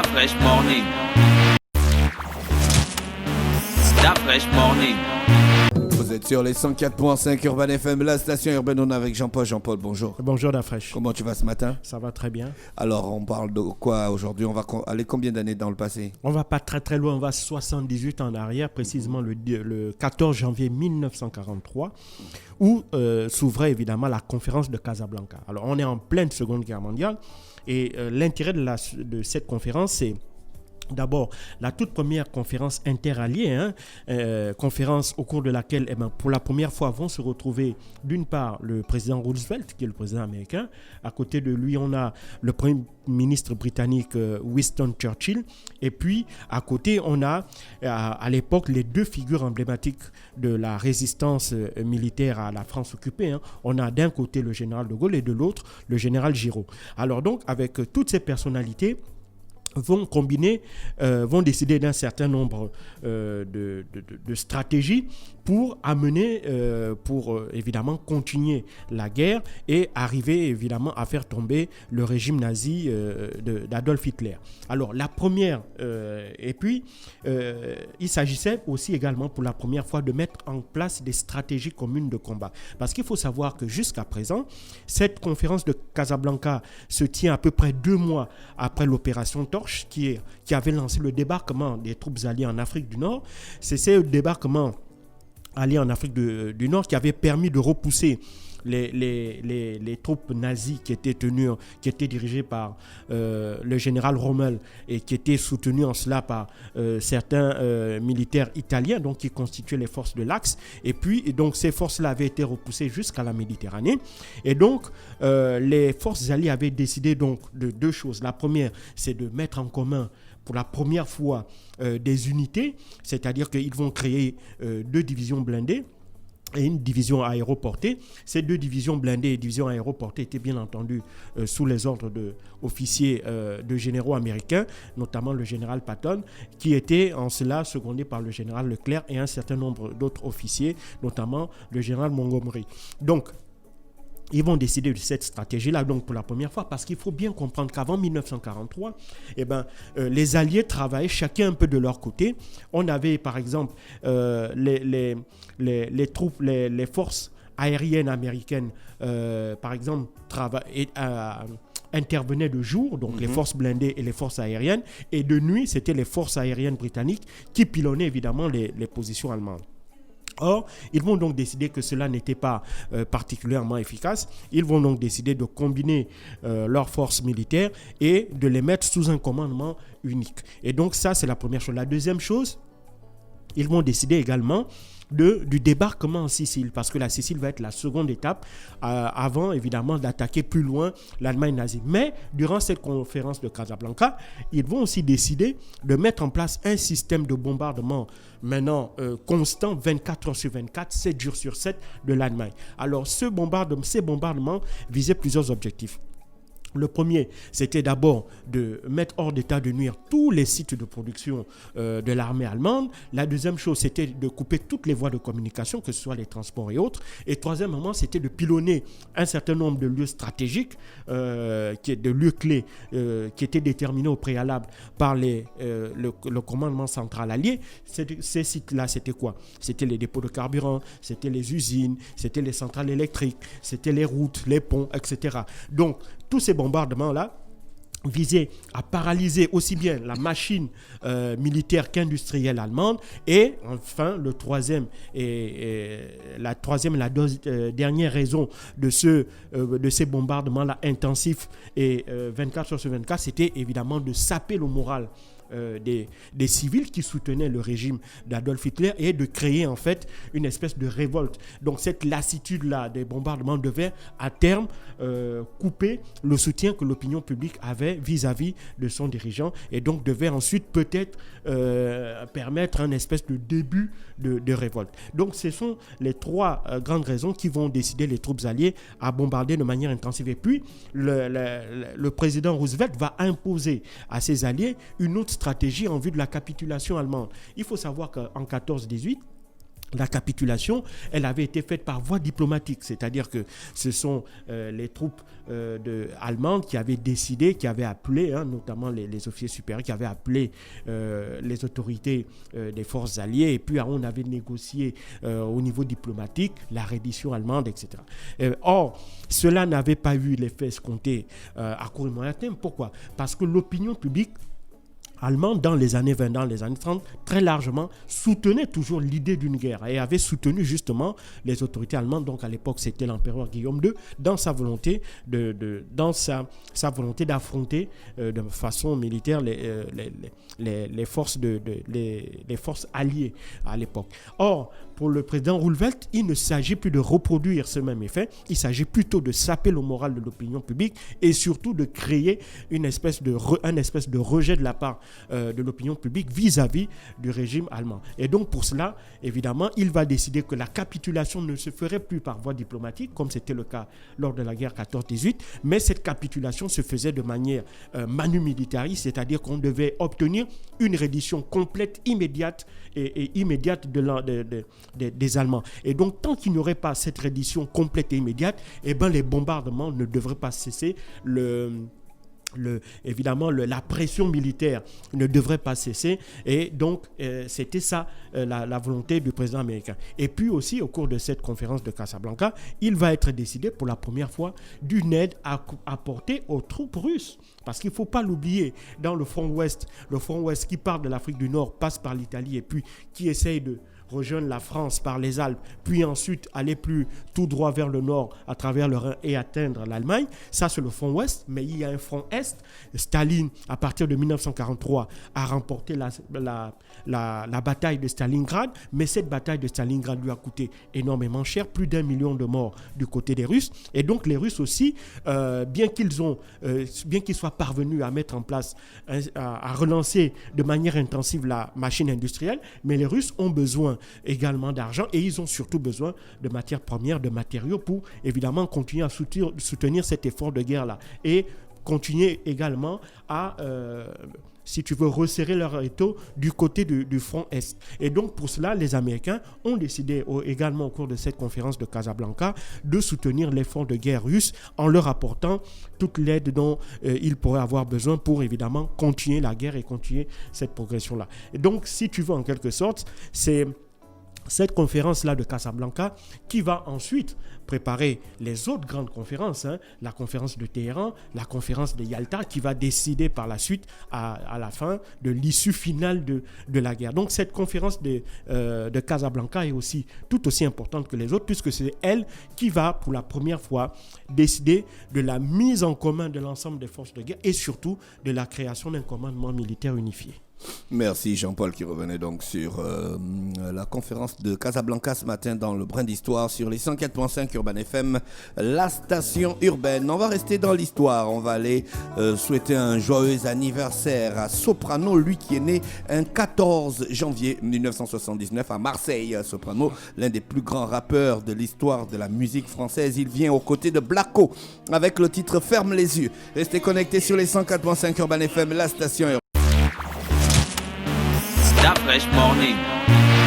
Fresh Morning. La Fresh Morning. Vous êtes sur les 104.5 Urban FM, la station urbaine. On est avec Jean-Paul. Jean-Paul, bonjour. Bonjour Dafresh. Comment tu vas ce matin? Ça va très bien. Alors, on parle de quoi aujourd'hui? On va aller combien d'années dans le passé? On va pas très très loin, on va 78 en arrière, précisément le 14 janvier 1943, où s'ouvrait évidemment la conférence de Casablanca. Alors, on est en pleine Seconde Guerre mondiale, et l'intérêt de cette conférence, c'est d'abord la toute première conférence interalliée, conférence au cours de laquelle, pour la première fois, vont se retrouver d'une part le président Roosevelt, qui est le président américain. À côté de lui, on a le premier ministre britannique Winston Churchill. Et puis, à côté, on a à l'époque les deux figures emblématiques de la résistance militaire à la France occupée. On a d'un côté le général de Gaulle et de l'autre le général Giraud. Alors donc, avec toutes ces personnalités, vont décider d'un certain nombre de stratégies pour amener, évidemment continuer la guerre et arriver évidemment à faire tomber le régime nazi d'Adolf Hitler. Alors la première, il s'agissait aussi également pour la première fois de mettre en place des stratégies communes de combat. Parce qu'il faut savoir que jusqu'à présent, cette conférence de Casablanca se tient à peu près 2 mois après l'opération Torche, qui avait lancé le débarquement des troupes alliées en Afrique du Nord. C'est ce débarquement allié en Afrique du Nord qui avait permis de repousser les troupes nazies qui étaient dirigées par le général Rommel et qui étaient soutenues en cela par certains militaires italiens, donc qui constituaient les forces de l'Axe. Et donc ces forces-là avaient été repoussées jusqu'à la Méditerranée. Et donc les forces alliées avaient décidé donc de 2 choses. La première, c'est de mettre en commun pour la première fois des unités, c'est-à-dire qu'ils vont créer 2 divisions blindées et une division aéroportée. Ces 2 divisions blindées et divisions aéroportées étaient bien entendu sous les ordres d'officiers de généraux américains, notamment le général Patton, qui était en cela secondé par le général Leclerc et un certain nombre d'autres officiers, notamment le général Montgomery. Donc, ils vont décider de cette stratégie-là donc pour la première fois, parce qu'il faut bien comprendre qu'avant 1943, les Alliés travaillaient chacun un peu de leur côté. On avait par exemple les troupes, les forces aériennes américaines, par exemple, intervenaient de jour, donc les forces blindées et les forces aériennes, et de nuit, c'était les forces aériennes britanniques qui pilonnaient évidemment les positions allemandes. Or, ils vont donc décider que cela n'était pas particulièrement efficace. Ils vont donc décider de combiner leurs forces militaires et de les mettre sous un commandement unique. Et donc ça, c'est la première chose. La deuxième chose, ils vont décider également du débarquement en Sicile, parce que la Sicile va être la seconde étape avant évidemment d'attaquer plus loin l'Allemagne nazie. Mais durant cette conférence de Casablanca, ils vont aussi décider de mettre en place un système de bombardement maintenant constant 24 heures sur 24, 7 jours sur 7 de l'Allemagne. Alors ces bombardements visaient plusieurs objectifs. Le premier, c'était d'abord de mettre hors d'état de nuire tous les sites de production de l'armée allemande. La deuxième chose, c'était de couper toutes les voies de communication, que ce soit les transports et autres. Et troisièmement, c'était de pilonner un certain nombre de lieux stratégiques, de lieux clés qui étaient déterminés au préalable par le commandement central allié. Ces sites-là, c'était quoi? C'était les dépôts de carburant, c'était les usines, c'était les centrales électriques, c'était les routes, les ponts, etc. Donc, tous ces bombardements-là visaient à paralyser aussi bien la machine militaire qu'industrielle allemande. Et enfin, la dernière raison de ces bombardements-là intensifs et 24 heures sur 24, c'était évidemment de saper le moral des civils qui soutenaient le régime d'Adolf Hitler et de créer en fait une espèce de révolte. Donc cette lassitude-là des bombardements devait à terme couper le soutien que l'opinion publique avait vis-à-vis de son dirigeant, et donc devait ensuite peut-être permettre un espèce de début de révolte. Donc ce sont les 3 grandes raisons qui vont décider les troupes alliées à bombarder de manière intensive. Et puis le président Roosevelt va imposer à ses alliés une autre stratégie en vue de la capitulation allemande. Il faut savoir qu'en 14-18, La capitulation, elle avait été faite par voie diplomatique, c'est-à-dire que ce sont les troupes allemandes qui avaient décidé, qui avaient appelé, notamment les officiers supérieurs, qui avaient appelé les autorités des forces alliées, et puis on avait négocié au niveau diplomatique la reddition allemande, etc. Or, cela n'avait pas eu l'effet escompté à court et moyen terme. Pourquoi ? Parce que l'opinion publique allemande dans les années 20, dans les années 30, très largement soutenait toujours l'idée d'une guerre et avait soutenu justement les autorités allemandes. Donc à l'époque, c'était l'empereur Guillaume II dans sa volonté sa volonté d'affronter de façon militaire les forces les forces alliées à l'époque. Or, pour le président Roosevelt, il ne s'agit plus de reproduire ce même effet, il s'agit plutôt de saper le moral de l'opinion publique et surtout de créer un espèce de rejet de la part de l'opinion publique vis-à-vis du régime allemand. Et donc pour cela, évidemment, il va décider que la capitulation ne se ferait plus par voie diplomatique, comme c'était le cas lors de la guerre 14-18, mais cette capitulation se faisait de manière manu militari, c'est-à-dire qu'on devait obtenir une reddition complète, immédiate et immédiate des Allemands. Et donc, tant qu'il n'y aurait pas cette reddition complète et immédiate, les bombardements ne devraient pas cesser. Évidemment, la pression militaire ne devrait pas cesser. Et donc, c'était ça la volonté du président américain. Et puis aussi, au cours de cette conférence de Casablanca, il va être décidé pour la première fois d'une aide apportée aux troupes russes. Parce qu'il ne faut pas l'oublier, dans le front ouest qui part de l'Afrique du Nord, passe par l'Italie et puis qui essaye de rejoindre la France par les Alpes, puis ensuite aller plus tout droit vers le nord à travers le Rhin et atteindre l'Allemagne. Ça, c'est le front ouest, mais il y a un front est. Staline, à partir de 1943, a remporté la bataille de Stalingrad, mais cette bataille de Stalingrad lui a coûté énormément cher, plus d'1 million de morts du côté des Russes. Et donc les Russes aussi, bien qu'ils soient parvenus à mettre en place, à relancer de manière intensive la machine industrielle, mais les Russes ont besoin également d'argent et ils ont surtout besoin de matières premières, de matériaux pour évidemment continuer à soutenir cet effort de guerre-là et continuer également à, si tu veux, resserrer leur étau du côté du front Est. Et donc pour cela, les Américains ont décidé également au cours de cette conférence de Casablanca de soutenir l'effort de guerre russe en leur apportant toute l'aide dont ils pourraient avoir besoin pour évidemment continuer la guerre et continuer cette progression-là. Et donc, si tu veux, en quelque sorte, c'est cette conférence-là de Casablanca qui va ensuite préparer les autres grandes conférences, la conférence de Téhéran, la conférence de Yalta, qui va décider par la suite, à la fin, de l'issue finale de la guerre. Donc cette conférence de Casablanca est aussi tout aussi importante que les autres, puisque c'est elle qui va, pour la première fois, décider de la mise en commun de l'ensemble des forces de guerre et surtout de la création d'un commandement militaire unifié. Merci Jean-Paul qui revenait donc sur la conférence de Casablanca ce matin dans le Brin d'Histoire sur les 104.5 Urban FM, la station urbaine. On va rester dans l'histoire, on va aller souhaiter un joyeux anniversaire à Soprano, lui qui est né un 14 janvier 1979 à Marseille. Soprano, l'un des plus grands rappeurs de l'histoire de la musique française, il vient aux côtés de Blacko avec le titre Ferme les yeux. Restez connectés sur les 104.5 Urban FM, la station urbaine. Stop Fresh Morning.